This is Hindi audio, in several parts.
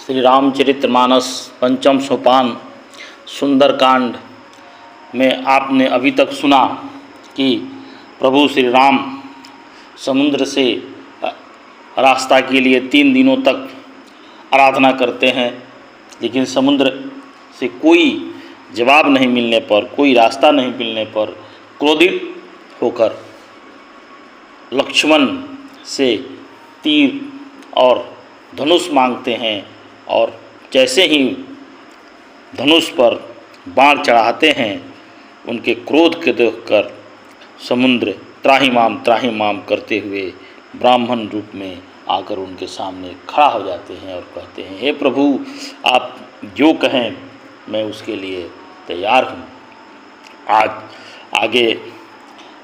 श्री रामचरितमानस पंचम सोपान सुंदरकांड में आपने अभी तक सुना कि प्रभु श्री राम समुद्र से रास्ता के लिए 3 दिनों तक आराधना करते हैं, लेकिन समुद्र से कोई जवाब नहीं मिलने पर, कोई रास्ता नहीं मिलने पर क्रोधित होकर लक्ष्मण से तीर और धनुष मांगते हैं और जैसे ही धनुष पर बाण चढ़ाते हैं, उनके क्रोध के देखकर समुद्र त्राहिमाम करते हुए ब्राह्मण रूप में आकर उनके सामने खड़ा हो जाते हैं और कहते हैं, हे प्रभु, आप जो कहें मैं उसके लिए तैयार हूँ।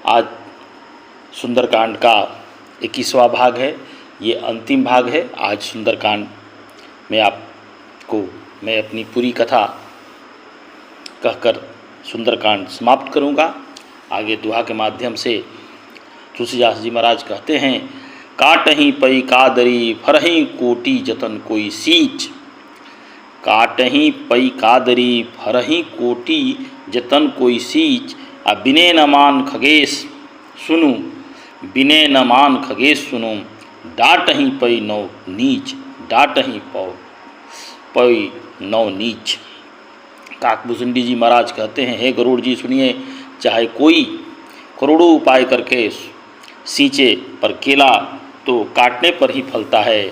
आज सुंदरकांड का 21वां भाग है, ये अंतिम भाग है। आज सुंदरकांड में आपको मैं अपनी पूरी कथा कहकर सुंदरकांड समाप्त करूंगा। आगे दुआ के माध्यम से तुलसीदास जी महाराज कहते हैं, काटही पई कादरी फरही कोटि जतन कोई सींच। काटही पई कादरी फरही कोटि जतन कोई सींच। बिने न मान खगेश सुनु, बिने न मान खगेश सुनु। डाटही पई नौ नीच, डाटही पई नौ नीच। काकभूषुंडी जी महाराज कहते हैं, हे गरुड़ जी सुनिए, चाहे कोई करोड़ों उपाय करके सींचे पर केला तो काटने पर ही फलता है।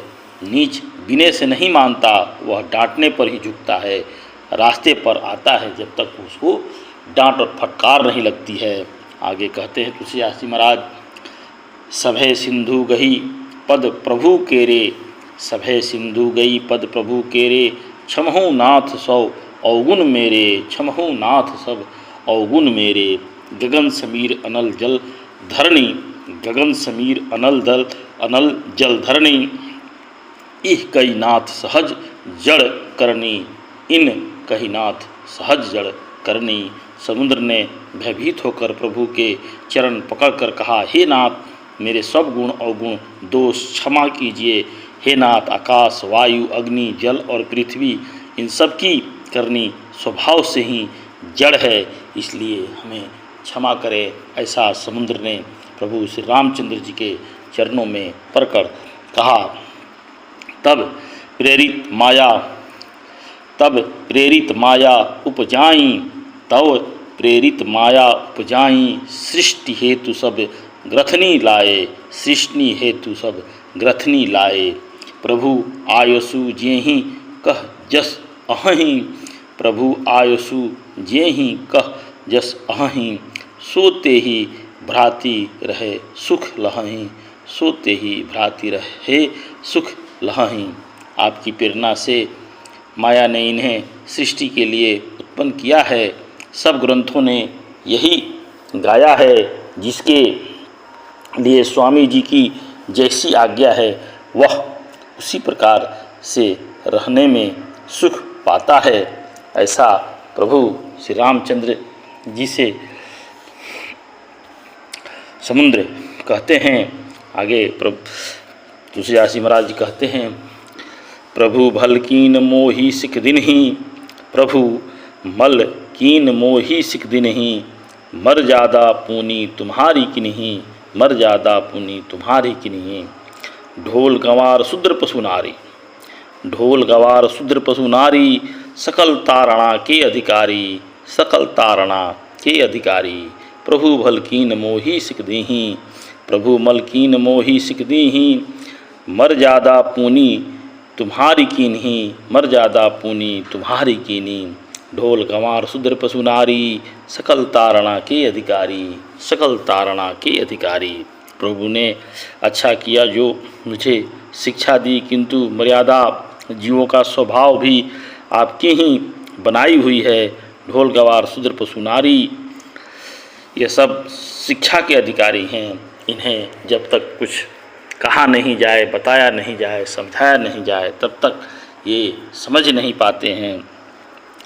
नीच बिने से नहीं मानता, वह डांटने पर ही झुकता है। रास्ते पर आता है जब तक उसको डांट और फटकार नहीं लगती है। आगे कहते हैं तुलसीदास जी महाराज, सभे सिंधु गही पद प्रभु केरे, सभे सिंधु गई पद प्रभु केरे। क्षमहु नाथ सौ अवगुण मेरे, क्षमहु नाथ सब अवगुण मेरे। गगन समीर अनल जल धरणी, गगन समीर अनल जल धरणी। इह कई नाथ सहज जड़ करनी, इन कही नाथ सहज जड़ करनी। समुद्र ने भयभीत होकर प्रभु के चरण पकड़कर कहा, हे नाथ, मेरे सब गुण अवगुण दोष क्षमा कीजिए। हे नाथ, आकाश वायु अग्नि जल और पृथ्वी इन सब की करनी स्वभाव से ही जड़ है, इसलिए हमें क्षमा करें। ऐसा समुद्र ने प्रभु श्री रामचंद्र जी के चरणों में पड़कर कहा। तब प्रेरित माया उपजाई, तब प्रेरित माया उपजाई। सृष्टि हेतु सब ग्रथनी लाए, सृष्टि हेतु सब ग्रथनी लाए। प्रभु आयसु जेहि कह जस अहहीं, प्रभु आयसु जेहि कह जस अहहीं। सोते ही भ्राति रहे सुख लहहीं, सोते ही भ्राति रहे सुख लहहीं। आपकी प्रेरणा से माया ने इन्हें सृष्टि के लिए उत्पन्न किया है। सब ग्रंथों ने यही गाया है, जिसके लिए स्वामी जी की जैसी आज्ञा है वह उसी प्रकार से रहने में सुख पाता है। ऐसा प्रभु श्री रामचंद्र जी से समुद्र कहते हैं। आगे तुलसीदास जी महाराज जी कहते हैं, प्रभु भल कीन मोहि सिख दिनहि, प्रभु मल कीन मोहि सिख दिनहि। मर जादा पूनी तुम्हारी किन्हीं, मर जादा पुनी तुम्हारी किन्हीं। ढोल गंवार शूद्र पशु नारी, ढोल गंवार शूद्र पशु नारी। सकल तारणा के अधिकारी, सकल तारणा के अधिकारी। प्रभु भल कीन मोहि सिख दीहीं, प्रभु मल कीन मोहि सिख दीहीं। मर जादा पूनी तुम्हारी किन्हीं, मर जादा पूनी तुम्हारी कीनी। ढोल गंवार शूद्र पशु नारी, सकल तारणा के अधिकारी, सकल तारणा के अधिकारी। प्रभु ने अच्छा किया जो मुझे शिक्षा दी, किंतु मर्यादा जीवों का स्वभाव भी आपकी ही बनाई हुई है। ढोल गंवार शूद्र पशु नारी, ये सब शिक्षा के अधिकारी हैं। इन्हें जब तक कुछ कहा नहीं जाए, बताया नहीं जाए, समझाया नहीं जाए, तब तक ये समझ नहीं पाते हैं।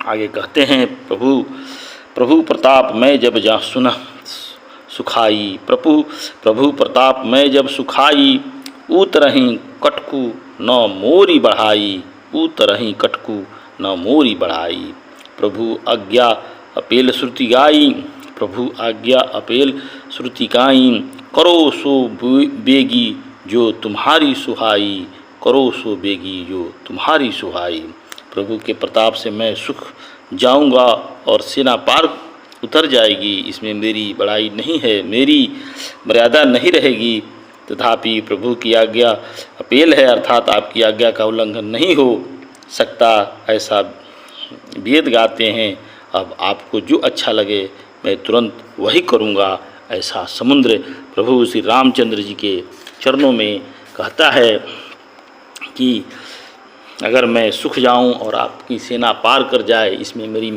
आगे कहते हैं, प्रभु प्रताप मैं जब जा सुना सुखाई, प्रभु प्रताप मैं जब सुखाई। उतरहीं कटकु न मोरी बढ़ाई, उतरही कटकू न मोरी बढ़ाई। प्रभु आज्ञा अपेल श्रुति गाई, प्रभु आज्ञा अपेल श्रुति गाई। करो सो बेगी जो तुम्हारी सुहाई, करो सो बेगी जो तुम्हारी सुहाई। प्रभु के प्रताप से मैं सुख जाऊंगा और सेना पार उतर जाएगी, इसमें मेरी बड़ाई नहीं है, मेरी मर्यादा नहीं रहेगी। तथापि प्रभु की आज्ञा अपेल है, अर्थात आपकी आज्ञा का उल्लंघन नहीं हो सकता, ऐसा वेद गाते हैं। अब आपको जो अच्छा लगे मैं तुरंत वही करूँगा, ऐसा समुद्र प्रभु श्री रामचंद्र जी के चरणों में कहता है कि अगर मैं सुख जाऊं और आपकी सेना पार कर जाए, इसमें मेरी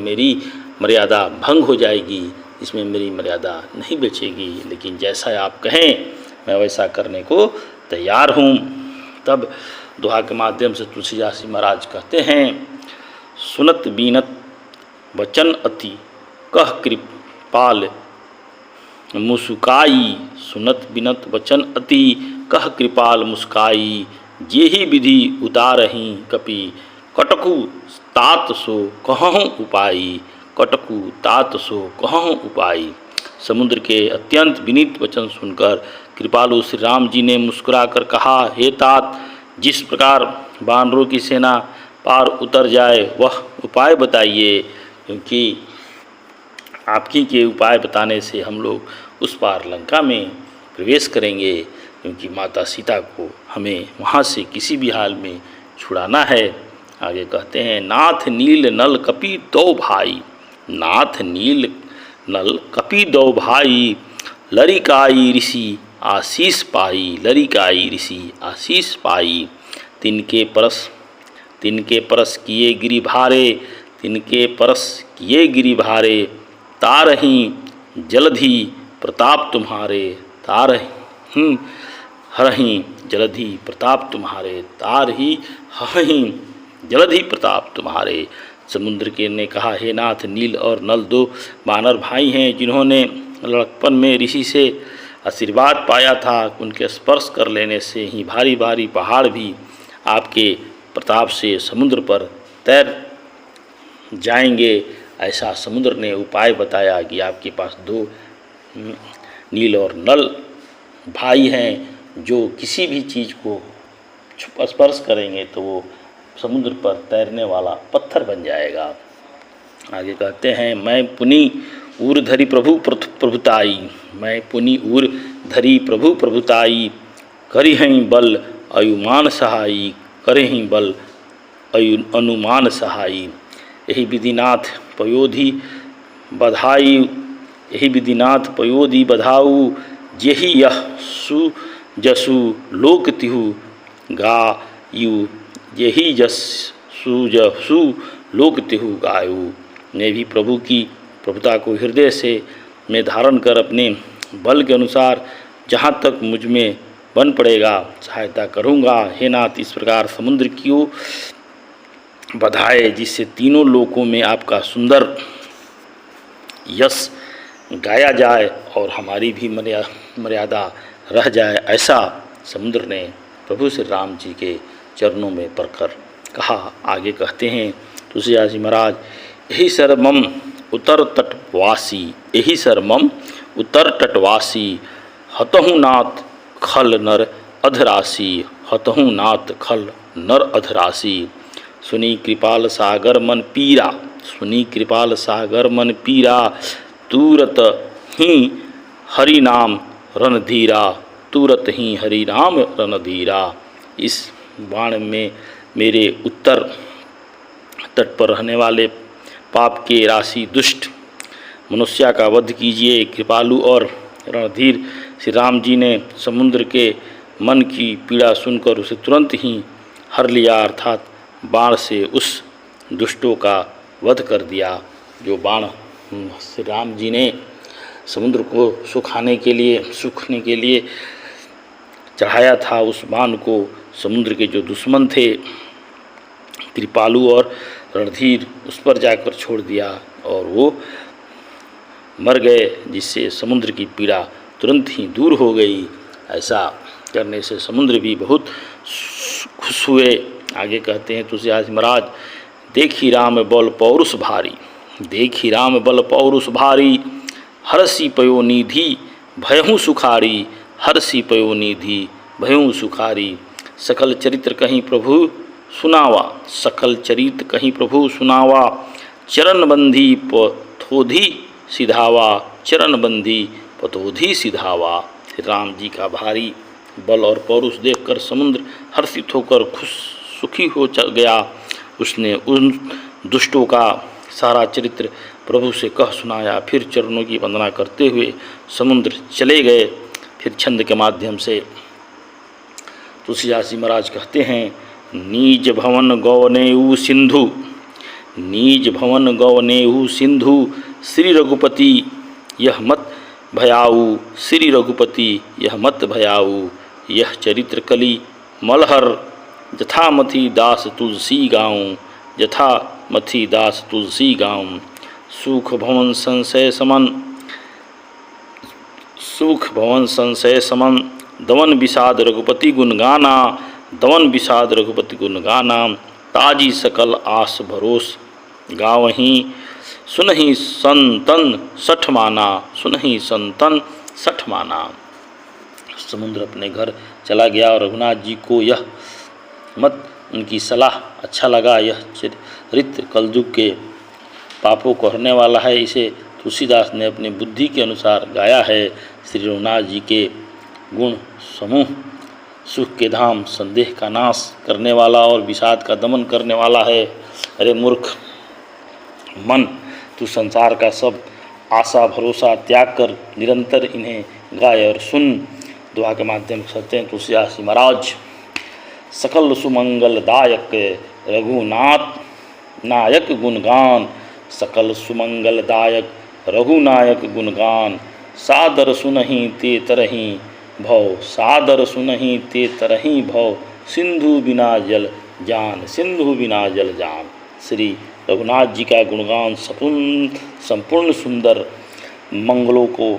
मर्यादा भंग हो जाएगी, इसमें मेरी मर्यादा नहीं बचेगी। लेकिन जैसा आप कहें मैं वैसा करने को तैयार हूँ। तब दोहा के माध्यम से तुलसीदास जी महाराज कहते हैं, सुनत बीनत वचन अति कह कृपाल मुस्काई। सुनत बिनत वचन अति कह कृपाल मुस्काई। जेहि विधि उतारही कपि कटकु तात सो कहूँ उपाई, कटकु तात सो कहूँ उपाई। समुद्र के अत्यंत विनीत वचन सुनकर कृपालु श्री राम जी ने मुस्कुराकर कहा, हे तात, जिस प्रकार वानरों की सेना पार उतर जाए वह उपाय बताइए, क्योंकि आपकी के उपाय बताने से हम लोग उस पार लंका में प्रवेश करेंगे, क्योंकि माता सीता को हमें वहाँ से किसी भी हाल में छुड़ाना है। आगे कहते हैं, नाथ नील नल कपि दो भाई, नाथ नील नल कपि दो भाई। लरिकाई ऋषि आशीष पाई, लरिकाई ऋषि आशीष पाई। तिनके परस किए गिरि भारे, तिनके परस किए गिरि भारे। तारही जलधि प्रताप तुम्हारे, तारही हरही जलधि प्रताप तुम्हारे, तारही हरही जलधि प्रताप तुम्हारे। समुद्र के ने कहा, हे नाथ, नील और नल दो वानर भाई हैं, जिन्होंने लड़कपन में ऋषि से आशीर्वाद पाया था। उनके स्पर्श कर लेने से ही भारी भारी पहाड़ भी आपके प्रताप से समुद्र पर तैर जाएंगे। ऐसा समुद्र ने उपाय बताया कि आपके पास दो नील और नल भाई हैं, जो किसी भी चीज़ को स्पर्श करेंगे तो वो समुद्र पर तैरने वाला पत्थर बन जाएगा। आगे कहते हैं, मैं पुनि उर धरी प्रभु प्रभुताई, मैं पुनि उर धरी प्रभु प्रभुताई। करिहं बल अयुमान सहाई, करिहं बल अनुमान सहाई। यही विधिनाथ पयोधि बधाई, यही विधिनाथ पयोधि बधाऊ। जेहि यह सु जसु लोक तिहु गायु, यही जसु जसु लोक तिहु गायु। मैं भी प्रभु की प्रभुता को हृदय से मैं धारण कर अपने बल के अनुसार जहाँ तक मुझ में बन पड़ेगा सहायता करूँगा। हे नाथ, इस प्रकार समुद्र की बधाए, जिससे तीनों लोकों में आपका सुंदर यश गाया जाए और हमारी भी मर्यादा रह जाए, ऐसा समुद्र ने प्रभु श्री राम जी के चरणों में पड़कर कहा। आगे कहते हैं तुलसीदास जी महाराज, यही सर मम उत्तर तटवासी, यही सर मम उत्तर तटवासी। हतहु नाथ खल नर अधरासी, हतहु नाथ खल नर अधरासी। सुनी कृपाल सागर मन पीरा, सुनी कृपाल सागर मन पीरा। तुरत ही हरि नाम रणधीरा, तुरत ही हरि नाम रणधीरा। इस बाण में मेरे उत्तर तट पर रहने वाले पाप के राशि दुष्ट मनुष्य का वध कीजिए। कृपालु और रणधीर श्री राम जी ने समुद्र के मन की पीड़ा सुनकर उसे तुरंत ही हर लिया, अर्थात बाण से उस दुष्टों का वध कर दिया। जो बाण श्री राम जी ने समुद्र को सूखने के लिए चढ़ाया था, उस बाण को समुद्र के जो दुश्मन थे कृपालु और रणधीर उस पर जाकर छोड़ दिया और वो मर गए, जिससे समुद्र की पीड़ा तुरंत ही दूर हो गई। ऐसा करने से समुद्र भी बहुत खुश हुए। आगे कहते हैं तुलसीदास महाराज, देखी राम बल पौरुष भारी, देखी राम बल पौरुष भारी, हरषि पयो निधि भयहु सुखारी, हरषि पयो निधि भयहु सुखारी। सकल चरित्र कहीं प्रभु सुनावा, सकल चरित्र कहीं प्रभु सुनावा, चरण बंधी पथोधि सिधावा, चरण बंधी पथोधि सिधावा। राम जी का भारी बल और पौरुष देखकर समुद्र हर्षित होकर खुश सुखी हो गया। उसने उन दुष्टों का सारा चरित्र प्रभु से कह सुनाया। फिर चरणों की वंदना करते हुए समुद्र चले गए। फिर छंद के माध्यम से तुलसीदास जी महाराज कहते हैं, नीज भवन गौनेऊ सिंधु, नीज भवन गौनेऊ सिंधु, श्री रघुपति यह मत भयाऊ, श्री रघुपति यह मत भयाऊ। यह चरित्र कली मलहर, जथा मथी दास तुलसी गाऊं, जथा मथी दास तुलसी गाऊं। सुख भवन संशय समन, सुख भवन संशय समन, दवन विषाद रघुपति गुण गाना, दवन विषाद रघुपति गुण गाना। ताजी सकल आस भरोस गावहीं, सुनहि संतन सठ माना, सुनहि संतन सठ माना। समुद्र अपने घर चला गया और रघुनाथ जी को यह मत उनकी सलाह अच्छा लगा। यह चरित्र कलयुग के पापों को हरने वाला है। इसे तुलसीदास ने अपनी बुद्धि के अनुसार गाया है। श्री रघुनाथ जी के गुण समूह, सुख के धाम, संदेह का नाश करने वाला और विषाद का दमन करने वाला है। अरे मूर्ख मन, तू संसार का सब आशा भरोसा त्याग कर निरंतर इन्हें गाय और सुन। दुआ के माध्यम से कहते हैं तुलसीदास जी महाराज, सकल सुमंगलदायक रघुनाथ नायक गुणगान, सकल सुमंगलदायक रघुनायक गुणगान। सादर सुनहि ते तरहि भव, सादर सुनहि ते तरहि भव, सिंधु बिना जल जान, सिंधु बिना जल जान। श्री रघुनाथ जी का गुणगान संपूर्ण सुंदर मंगलों को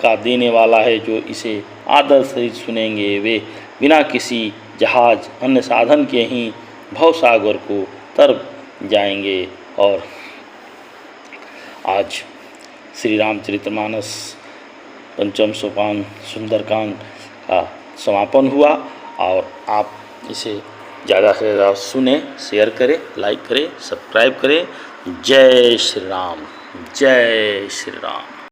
का देने वाला है। जो इसे आदर सहित सुनेंगे वे बिना किसी जहाज अन्य साधन के ही भवसागर को तर जाएंगे। और आज श्री रामचरितमानस पंचम सोपान सुंदरकांड का समापन हुआ। और आप इसे ज़्यादा से ज़्यादा सुने, शेयर करें, लाइक करें, सब्सक्राइब करें। जय श्री राम, जय श्री राम।